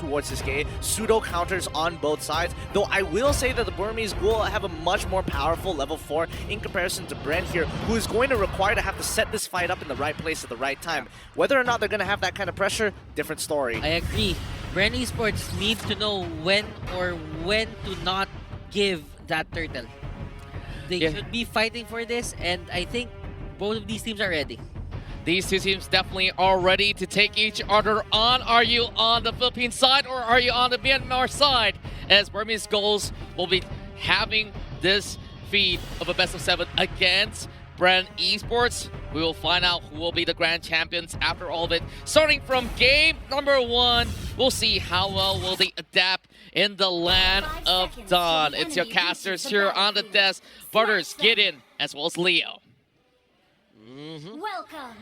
towards this game. Pseudo counters on both sides. Though I will say that the Burmese will have a much more powerful level 4 in comparison to BREN here, who is going to require to have to set this fight up in the right place at the right time. Whether or not they're going to have that kind of pressure, different story. I agree. BREN Esports needs to know when to not give that turtle. They should be fighting for this, and I think both of these teams are ready. These two teams definitely are ready to take each other on. Are you on the Philippine side or are you on the Myanmar side? As Burmese GHOULS will be having this feed of a best of 7 against BREN Esports. We will find out who will be the grand champions after all of it. Starting from game number 1, we'll see how well will they adapt in the land of Dawn. It's your casters here on the desk. Butters, Gideon, as well as Leo.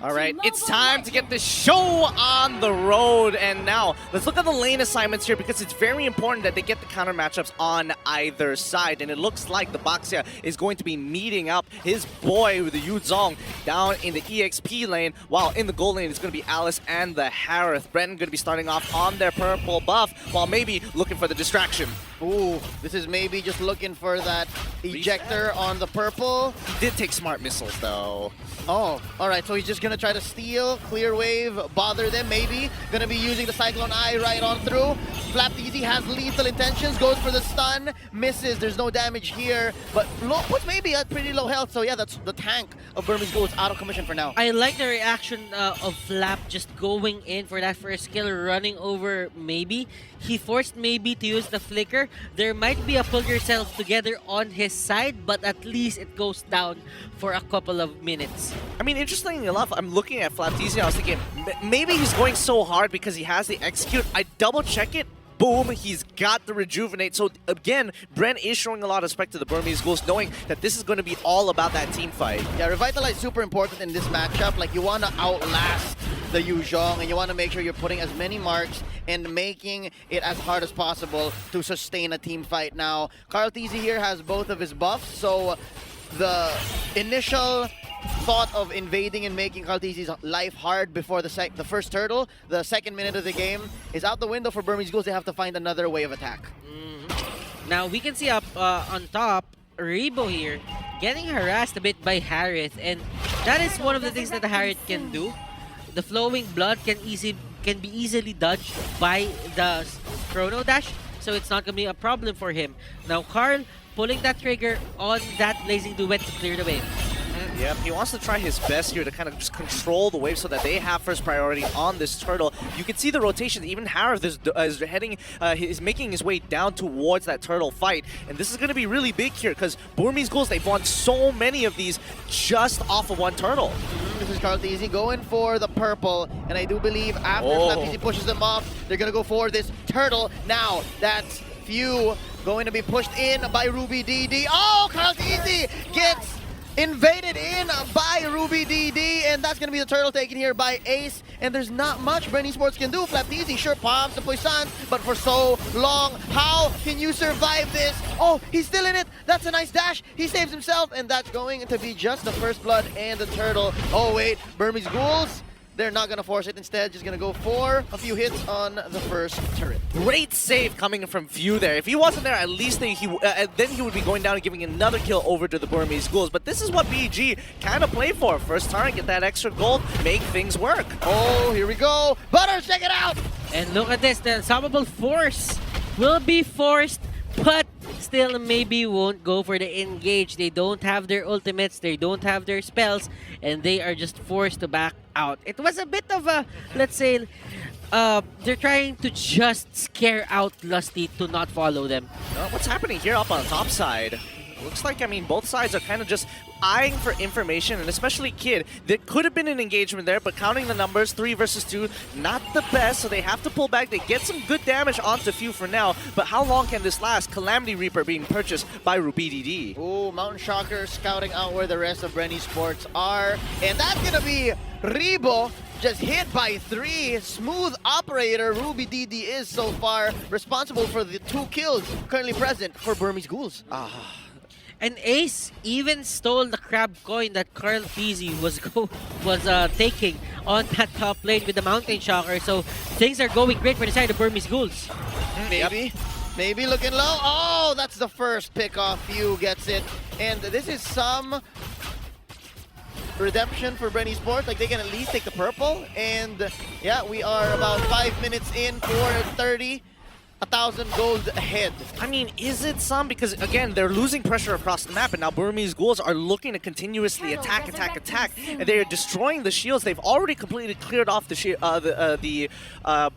All right, it's time to get the show on the road. And now, let's look at the lane assignments here because it's very important that they get the counter matchups on either side. And it looks like the Baxia is going to be meeting up his boy with the Yu Zong down in the EXP lane, while in the gold lane it's going to be Alice and the Harith. BREN going to be starting off on their purple buff, while maybe looking for the distraction. Ooh, this is maybe just looking for that ejector on the purple. He did take smart missiles, though. Oh, all right, so he's just going to try to steal, clear wave, bother them maybe. Going to be using the Cyclone Eye right on through. Flapteasy has lethal intentions, goes for the stun, misses. There's no damage here, but puts maybe at pretty low health. So yeah, that's the tank of Burmese GHOULS out of commission for now. I like the reaction of Flap just going in for that first kill, running over maybe. He forced maybe to use the flicker. There might be a pull yourself together on his side, but at least it goes down for a couple of minutes. I mean, interestingly enough, I'm looking at Flapteasy and I was thinking, maybe he's going so hard because he has the execute. I double check it. Boom, he's got the rejuvenate. So again, BREN is showing a lot of respect to the Burmese GHOULS, knowing that this is going to be all about that team fight. Yeah, Revitalize super important in this matchup. Like, you want to outlast the Yu Zhong, and you want to make sure you're putting as many marks and making it as hard as possible to sustain a team fight. Now, Karlteasy here has both of his buffs, so the initial thought of invading and making Karlteasy's life hard before the first turtle, the second minute of the game, is out the window for Burmese GHOULS. They have to find another way of attack. Now, we can see up on top, Rebo here getting harassed a bit by Harith, and that is one of the things that the Harith can do. The flowing blood can be easily dodged by the Chrono Dash, so it's not going to be a problem for him. Now, Karl pulling that trigger on that Blazing Duet to clear the wave. Yep, he wants to try his best here to kind of just control the wave so that they have first priority on this turtle. You can see the rotation. Even Harith is heading, is making his way down towards that turtle fight. And this is going to be really big here because Burmese GHOULS, they've won so many of these just off of one turtle. This is Karlteasy going for the purple, and I do believe after Flapteasy pushes them off, they're going to go for this turtle. Now, that's few going to be pushed in by Ruby DD. Oh, Karlteasy gets invaded in by Ruby DD, and that's going to be the turtle taken here by Ace, and there's not much BREN Esports can do. Flapteasy sure palms the Poisson, but for so long, how can you survive this? Oh, he's still in it. That's a nice dash. He saves himself, and that's going to be just the first blood and the turtle. Oh wait, Burmese GHOULS, they're not going to force it. Instead, just going to go for a few hits on the first turret. Great save coming from Few there. If he wasn't there, at least then he would be going down and giving another kill over to the Burmese GHOULS. But this is what BG kind of play for. First turn, get that extra gold, make things work. Oh, here we go. Butters, check it out. And look at this. The Unstoppable Force will be forced, but still maybe won't go for the engage. They don't have their ultimates, they don't have their spells, and they are just forced to back out. It was a bit of a, let's say, they're trying to just scare out Lusty to not follow them. What's happening here up on the top side? Looks like, I mean, both sides are kind of just eyeing for information, and especially Kid. There could have been an engagement there, but counting the numbers, 3 versus 2, not the best, so they have to pull back. They get some good damage onto Few for now, but how long can this last? Calamity Reaper being purchased by Ruby DD. Oh, Mountain Shocker scouting out where the rest of BREN Esports are, and that's going to be Rebo. Just hit by 3. Smooth operator. Ruby DD is so far responsible for the 2 kills currently present for Burmese GHOULS. And Ace even stole the crab coin that Carl Peasy was taking on that top lane with the Mountain Shocker. So things are going great for the side of Burmese Ghouls. Maybe looking low. Oh, that's the first pick off. Few gets it. And this is some redemption for BREN ESPORT. Like, they can at least take the purple. And yeah, we are about 5 minutes in for 30. 1,000 gold ahead. I mean, is it some? Because again, they're losing pressure across the map, and now Burmese Ghouls are looking to continuously attack, and they are destroying the shields. They've already completely cleared off the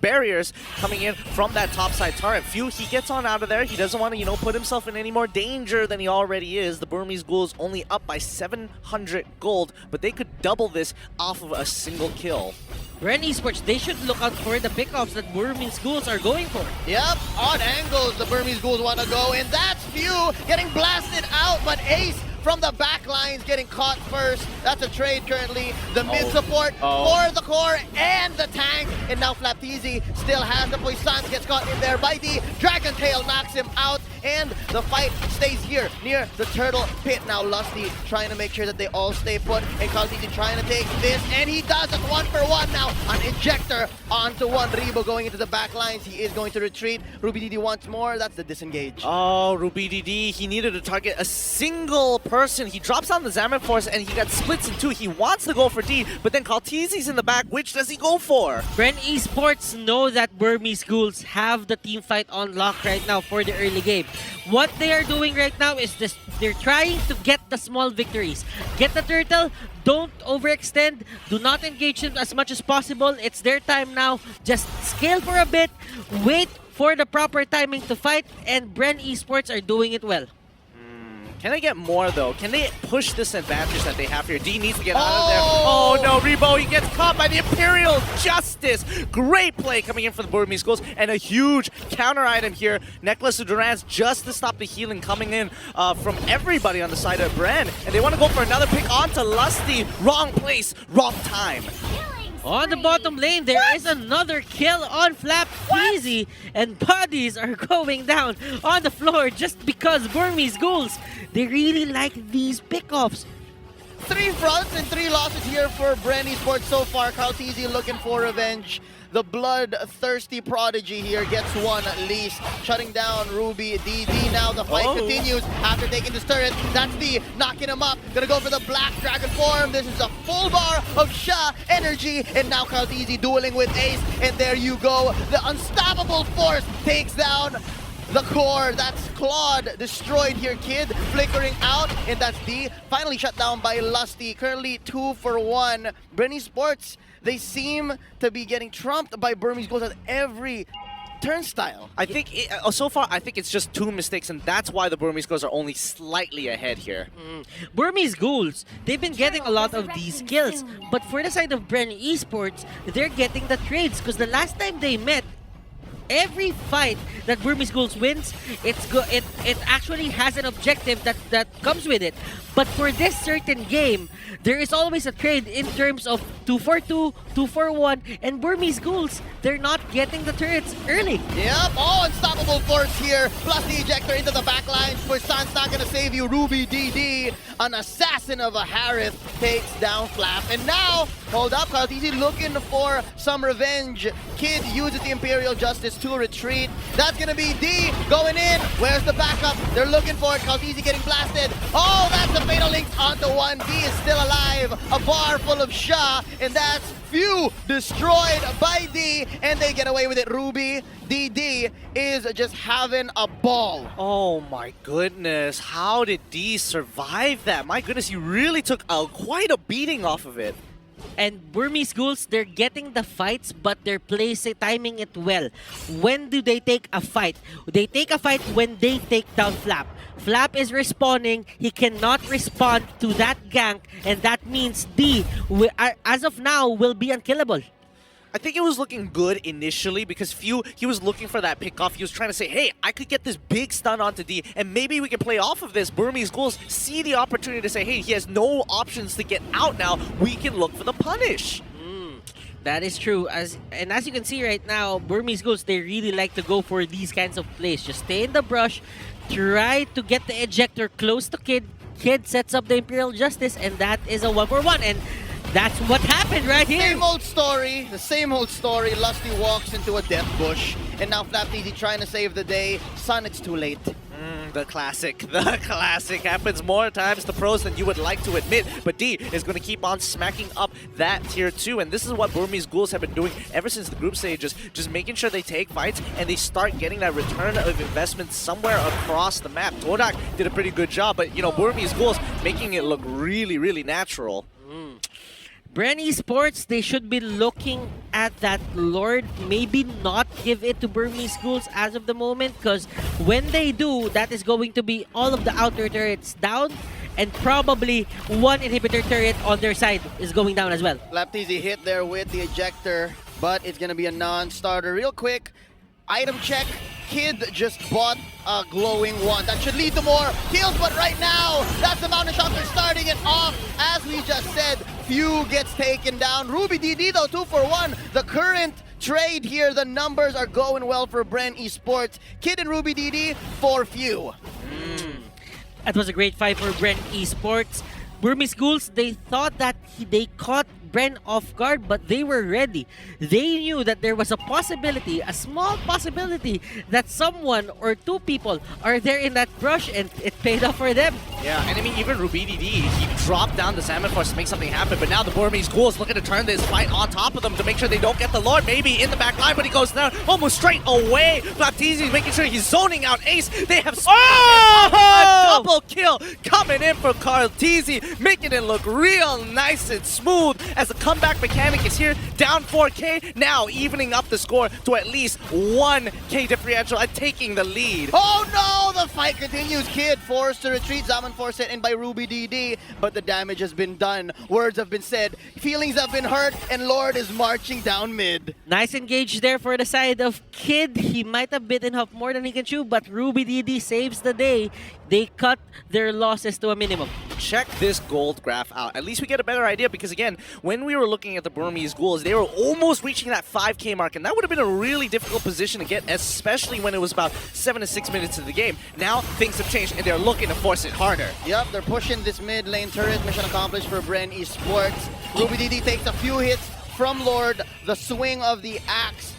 barriers coming in from that topside turret. Few, he gets on out of there. He doesn't want to, put himself in any more danger than he already is. The Burmese Ghouls only up by 700 gold, but they could double this off of a single kill. BREN ESPORTS, they should look out for the pickoffs that Burmese Ghouls are going for. Yep, on angles, the Burmese Ghouls want to go, and that's Few getting blasted out, but Ace from the back lines getting caught first. That's a trade currently. The mid support for the core and the tank, and now Flapteezy still has the Poisson, gets caught in there by the Dragon Tail, knocks him out, and the fight stays here near the turtle pit. Now Lusty trying to make sure that they all stay put, and Kaltiti trying to take this, and he does it 1-for-1 now. An injector onto one. Rebo going into the back lines. He is going to retreat. RubyDD wants more. That's the disengage. Oh, RubyDD, he needed to target a single person. He drops down the Zaman Force and he got splits in two. He wants to go for D, but then Kaltizi's in the back. Which does he go for? BREN ESPORTS know that Burmese Ghouls have the team fight on lock right now for the early game. What they are doing right now is this: they're trying to get the small victories. Get the turtle, don't overextend, do not engage them as much as possible. It's their time now. Just scale for a bit, wait for the proper timing to fight, and BREN ESPORTS are doing it well. Can they get more, though? Can they push this advantage that they have here? D needs to get out of there. Oh, no, Rebo, he gets caught by the Imperial Justice. Great play coming in for the Burmese Ghouls, and a huge counter item here. Necklace of Durans just to stop the healing coming in from everybody on the side of BREN. And they want to go for another pick onto Lusty. Wrong place, wrong time. On the bottom lane, there is another kill on Flapteezy, and bodies are going down on the floor just because Burmese Ghouls, they really like these pickoffs. 3 fronts and 3 losses here for BREN ESPORTS so far. Kaltizi looking for revenge. The bloodthirsty prodigy here gets one at least, shutting down RubyDD. Now the fight continues after taking this turret. That's D knocking him up. Gonna go for the Black Dragon form. This is a full bar of Sha energy, and now Kaltizi dueling with Ace. And there you go. The unstoppable force takes down the core. That's Claude destroyed here, Kid flickering out, and that's D finally shut down by Lusty. Currently 2-for-1. BREN ESPORTS, they seem to be getting trumped by Burmese Ghouls at every turnstile. I think so far, I think it's just 2 mistakes, and that's why the Burmese Ghouls are only slightly ahead here. Burmese Ghouls, they've been getting a lot of these kills, but for the side of BREN ESPORTS, they're getting the trades, because the last time they met, every fight that Burmese Ghouls wins, it actually has an objective that comes with it. But for this certain game, there is always a trade in terms of 2-for-2, 2-for-1, and Burmese Ghouls, they're not getting the turrets early. Yep, unstoppable force here, plus the ejector into the back lines. Poisson's not gonna save you. RubyDD, an assassin of a Harith, takes down Flap. And now, hold up, Kaltizi looking for some revenge. Kid uses the Imperial Justice to retreat. That's gonna be D going in. Where's the backup? They're looking for it. Kaltizi getting blasted. Oh, that's the fatal links onto one. D is still alive. A bar full of Sha, and that's Few destroyed by D, and they get away with it. RubyDD is just having a ball. Oh my goodness, how did D survive that? My goodness, he really took quite a beating off of it. And Burmese Ghouls, they're getting the fights, but they're timing it well. When do they take a fight? They take a fight when they take down Flap. Flap is respawning. He cannot respond to that gank, and that means D, as of now, will be unkillable. I think it was looking good initially because Few, he was looking for that pick off. He was trying to say, hey, I could get this big stun onto D, and maybe we can play off of this. Burmese Ghouls see the opportunity to say, hey, he has no options to get out now. We can look for the punish. That is true. As you can see right now, Burmese Ghouls, they really like to go for these kinds of plays. Just stay in the brush, try to get the ejector close to Kid. Kid sets up the Imperial Justice, and that is a 1-for-1. And that's what happened right here. Same old story, the same old story. Lusty walks into a death bush, and now Flapteasy trying to save the day. Son, it's too late. The classic happens more times to pros than you would like to admit, but D is going to keep on smacking up that tier 2, and this is what Burmese Ghouls have been doing ever since the group stages, just making sure they take fights and they start getting that return of investment somewhere across the map. Todak did a pretty good job, but you know, Burmese Ghouls making it look really, really natural. BREN Esports, they should be looking at that Lord, maybe not give it to Burmese Ghouls as of the moment, because when they do, that is going to be all of the outer turrets down, and probably one inhibitor turret on their side is going down as well. Flapteasy hit there with the ejector, but it's gonna be a non-starter. Real quick, item check. Kid just bought a glowing one. That should lead to more kills, but right now, that's the Mountain Shock. They're starting it off. As we just said, Few gets taken down. Ruby DD though, 2-for-1. The current trade here, the numbers are going well for BREN Esports. Kid and Ruby DD for Few. That was a great fight for BREN Esports. Burmese Ghouls, they thought that they caught BREN off guard, but they were ready. They knew that there was a possibility, a small possibility, that someone or two people are there in that brush, and it paid off for them. Yeah, and I mean, even Ruby DD, he dropped down the Salmon Force to make something happen, but now the Burmese Ghouls looking to turn this fight on top of them to make sure they don't get the Lord, maybe in the back line, but he goes down almost straight away. Flapteasy making sure he's zoning out Ace. They have a double kill coming in for Carlteasy, making it look real nice and smooth as the comeback mechanic is here, down 4K, now evening up the score to at least 1K differential and taking the lead. Oh no, the fight continues. Kid forced to retreat. Zaman Force hit in by Ruby DD, but the damage has been done. Words have been said, feelings have been hurt, and Lord is marching down mid. Nice engage there for the side of Kid. He might have bitten off more than he can chew, but Ruby DD saves the day. They cut their losses to a minimum. Check this gold graph out. At least we get a better idea, because again, when we were looking at the Burmese Ghouls, they were almost reaching that 5K mark, and that would have been a really difficult position to get, especially when it was about 7 to 6 minutes of the game. Now things have changed, and they're looking to force it harder. Yep, they're pushing this mid lane turret. Mission accomplished for BREN Esports. Ruby DD takes a few hits from Lord. The swing of the axe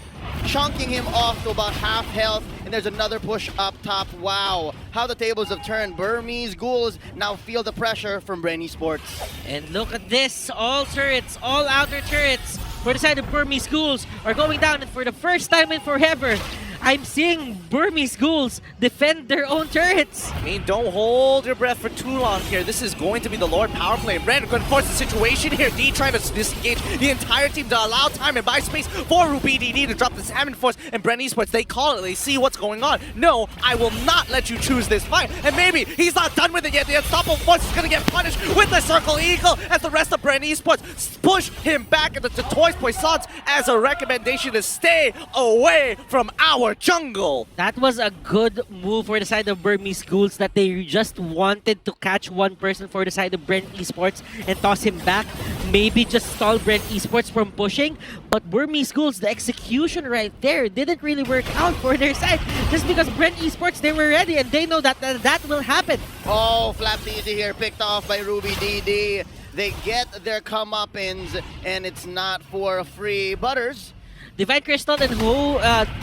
chunking him off to about half health, and there's another push up top. Wow, how the tables have turned. Burmese Ghouls now feel the pressure from BREN Esports. And look at this, all turrets, all outer turrets for the side of Burmese Ghouls are going down, and for the first time in forever, I'm seeing Burmese Ghouls defend their own turrets. I mean, don't hold your breath for too long here. This is going to be the Lord power play. BREN going to force the situation here. D trying to disengage the entire team to allow time and buy space for Ruby DD to drop the Salmon Force, and BREN Esports, they call it. They see what's going on. No, I will not let you choose this fight. And maybe he's not done with it yet. The Unstoppable Force is going to get punished with the Circle Eagle as the rest of BREN Esports push him back into the Toys Poissons as a recommendation to stay away from our jungle. That was a good move for the side of Burmese Ghouls, that they just wanted to catch one person for the side of BREN Esports and toss him back. Maybe just stall BREN Esports from pushing. But Burmese Ghouls, the execution right there didn't really work out for their side. Just because BREN Esports, they were ready and they know that that will happen. Oh, Flapteasy here picked off by Ruby DD. They get their comeuppance, and it's not for free. Butters. Divine Crystal and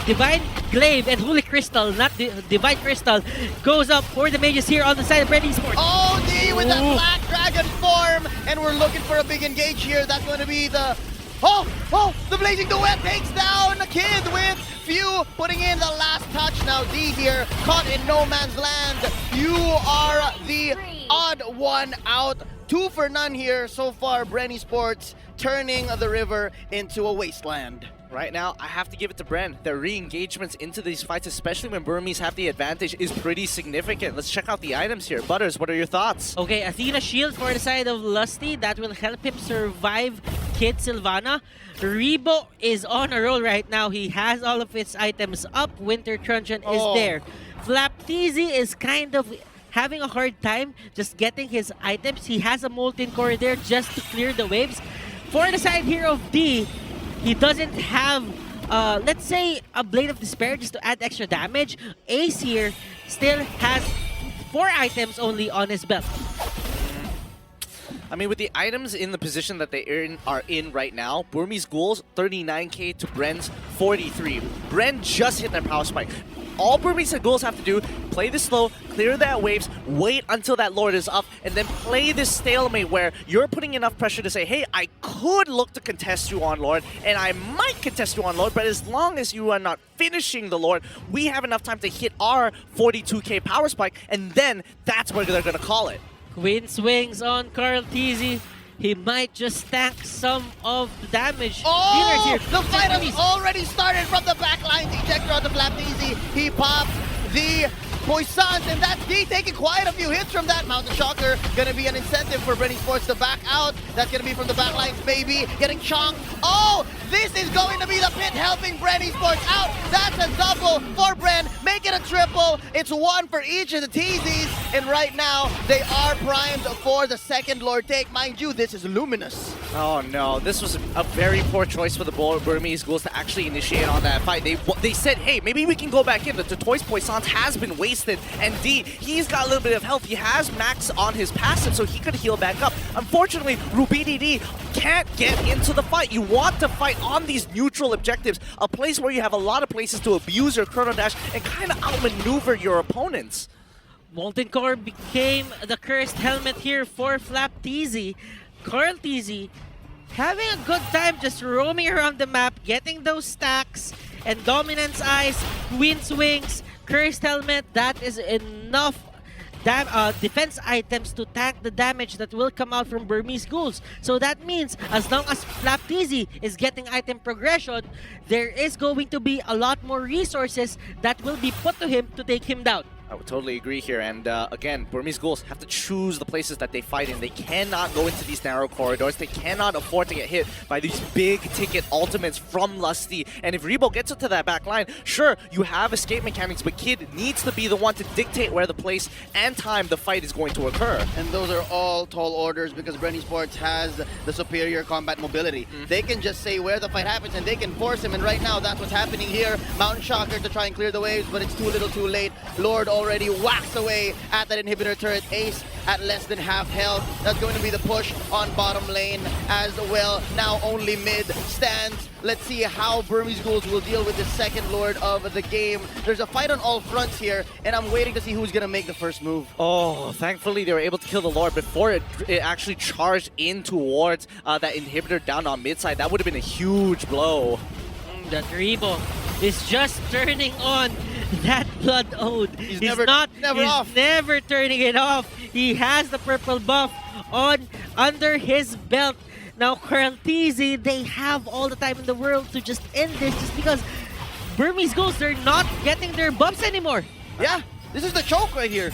Divine Glaive and Holy Crystal, not Divine Crystal, goes up for the mages here on the side of BREN Esports. Oh, D with that Black Dragon form, and we're looking for a big engage here. That's going to be the... the Blazing Duet takes down the Kid with Few putting in the last touch. Now D here, caught in no man's land. You are the odd one out. 2 for none here so far. BREN Esports turning the river into a wasteland. Right now, I have to give it to BREN. Their re-engagements into these fights, especially when Burmese have the advantage, is pretty significant. Let's check out the items here. Butters, what are your thoughts? Okay, Athena Shield for the side of Lusty. That will help him survive Kid Sylvana. Rebo is on a roll right now. He has all of his items up. Winter Truncheon is there. Flapteasy is kind of having a hard time just getting his items. He has a Molten Core there just to clear the waves. For the side here of D, he doesn't have, let's say, a Blade of Despair just to add extra damage. Ace here still has 4 items only on his belt. I mean, with the items in the position that they are in right now, Burmese Ghouls 39k to Bren's 43. Bren just hit their power spike. All Burmese Ghouls have to do, play this slow, clear that waves, wait until that Lord is up, and then play this stalemate where you're putting enough pressure to say, hey, I could look to contest you on Lord, and I might contest you on Lord, but as long as you are not finishing the Lord, we have enough time to hit our 42k power spike, and then that's where they're going to call it. Queen swings on Carl Tizzy. He might just tank some of the damage dealers here. The fight has already started from the back line. Ejector on the flap easy. He pops the Poissons, and that's D taking quite a few hits from that. Mountain Shocker gonna be an incentive for BREN Esports to back out. That's gonna be from the back lines, maybe getting chonked. Oh, this is going to be the pit helping BREN Esports out. That's a double for BREN. Make it a triple. It's 1 for each of the TZs, and right now they are primed for the second Lord take. Mind you, this is Luminous. Oh no, this was a very poor choice for the Burmese Ghouls to actually initiate on that fight. They said, hey, maybe we can go back in. The Toys Poissons has been wasted, and D, he's got a little bit of health. He has max on his passive, so he could heal back up. Unfortunately, RubyDD can't get into the fight. You want to fight on these neutral objectives, a place where you have a lot of places to abuse your Chrono Dash and kind of outmaneuver your opponents. Molten Core became the cursed helmet here for Flap Tizzy. Carl Tizzy having a good time just roaming around the map, getting those stacks, and Dominance Eyes, Queen Swings, Cursed Helmet. That is enough defense items to tank the damage that will come out from Burmese Ghouls. So that means as long as Flap Tizzy is getting item progression, there is going to be a lot more resources that will be put to him to take him down. I would totally agree here, and again, Burmese Ghouls have to choose the places that they fight in. They cannot go into these narrow corridors. They cannot afford to get hit by these big-ticket ultimates from Lusty. And if Rebo gets into that back line, sure, you have escape mechanics, but Kid needs to be the one to dictate where the place and time the fight is going to occur. And those are all tall orders because BREN Esports has the superior combat mobility. They can just say where the fight happens and they can force him, and right now that's what's happening here. Mountain Shocker to try and clear the waves, but it's too little too late. Lord already whacks away at that inhibitor turret. Ace at less than half health. That's going to be the push on bottom lane as well. Now only mid stands. Let's see how Burmese Ghouls will deal with the second Lord of the game. There's a fight on all fronts here, and I'm waiting to see who's going to make the first move. Oh, thankfully they were able to kill the Lord before it actually charged in towards that inhibitor down on mid side. That would have been a huge blow. That Rebo is just turning on that Blood Ode. He's never turning it off. He has the purple buff on under his belt. Now Carl Tizzy, they have all the time in the world to just end this just because Burmese Ghouls, they're not getting their buffs anymore. Yeah, this is the choke right here.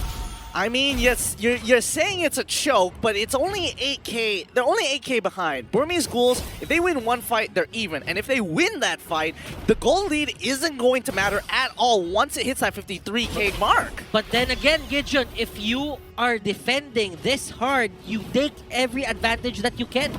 I mean, yes, you're saying it's a choke, but it's only 8k. They're only 8k behind. Burmese Ghouls, if they win one fight, they're even. And if they win that fight, the goal lead isn't going to matter at all once it hits that 53k mark. But then again, Gideon, if you are defending this hard, you take every advantage that you can.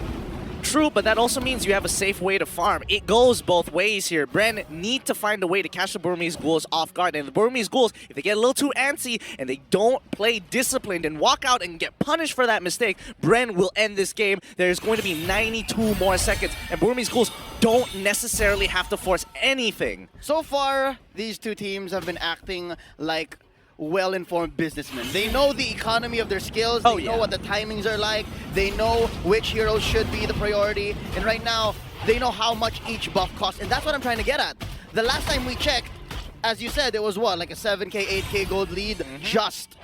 True, but that also means you have a safe way to farm. It goes both ways here. BREN need to find a way to catch the Burmese Ghouls off guard. And the Burmese Ghouls, if they get a little too antsy and they don't play disciplined and walk out and get punished for that mistake, BREN will end this game. There's going to be 92 more seconds, and Burmese Ghouls don't necessarily have to force anything. So far, these two teams have been acting like well-informed businessmen. They know the economy of their skills. They know what the timings are like. They know which heroes should be the priority. And right now, they know how much each buff costs. And that's what I'm trying to get at. The last time we checked, as you said, it was what, like a 7k, 8k gold lead? Just.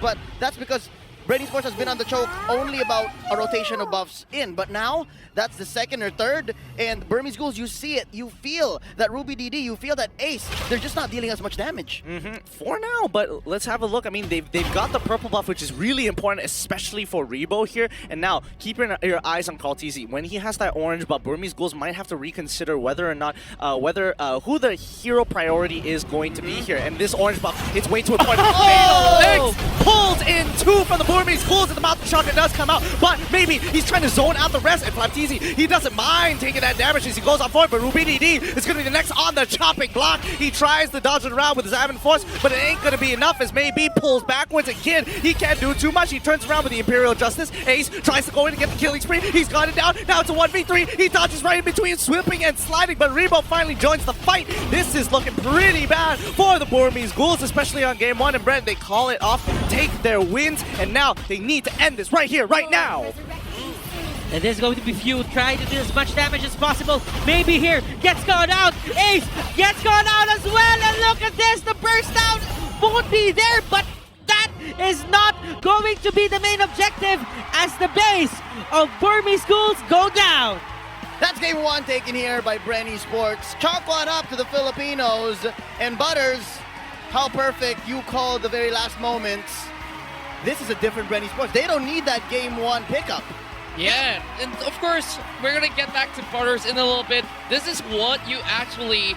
But that's because BREN Esports has been on the choke only about a rotation of buffs in, but now that's the second or third, and Burmese Ghouls, you see it, you feel that RubyDD, you feel that Ace, they're just not dealing as much damage. For now, but let's have a look. I mean, they've got the purple buff, which is really important, especially for Rebo here. And now, keep your eyes on Carl Tizzy. When he has that orange buff, Burmese Ghouls might have to reconsider whether or not, who the hero priority is going to be here. And this orange buff, it's way too important. Oh! Legs pulled in 2 from the Burmese Ghouls, and the Mouth Shotgun does come out, but maybe he's trying to zone out the rest, and Flapteezy, he doesn't mind taking that damage as he goes on forward, but RubyDD is going to be the next on the chopping block. He tries to dodge it around with his Advent Force, but it ain't going to be enough as maybe pulls backwards, and Kid, he can't do too much. He turns around with the Imperial Justice. Ace tries to go in and get the killing spree. He's got it down. Now it's a 1v3. He dodges right in between, sweeping and sliding, but Rebo finally joins the fight. This is looking pretty bad for the Burmese Ghouls, especially on game 1, and BREN, they call it off, take their wins, and now they need to end this right here, right now. And this is going to be Few trying to do as much damage as possible. Maybe here, gets gone out. Ace gets gone out as well. And look at this, the burst down won't be there, but that is not going to be the main objective as the base of Burmese Ghouls go down. That's game 1 taken here by BREN Esports. Chalk one up to the Filipinos. And Butters, how perfect you called the very last moments. This is a different BREN Esports. They don't need that game 1 pickup. Yeah, and of course, we're going to get back to Butters in a little bit. This is what you actually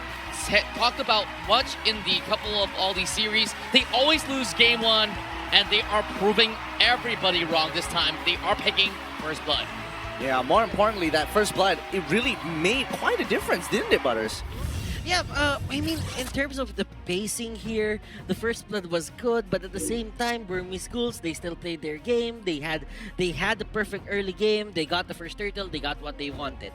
talked about much in the couple of all these series. They always lose game 1, and they are proving everybody wrong this time. They are picking First Blood. Yeah, more importantly, that First Blood, it really made quite a difference, didn't it, Butters? Yeah, I mean, in terms of the pacing here, the First Blood was good, but at the same time, Burmese Ghouls, they still played their game. They had the perfect early game. They got the first turtle. They got what they wanted.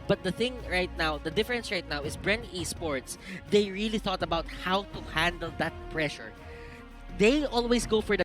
But the thing right now, the difference right now is BREN Esports, they really thought about how to handle that pressure. They always go for the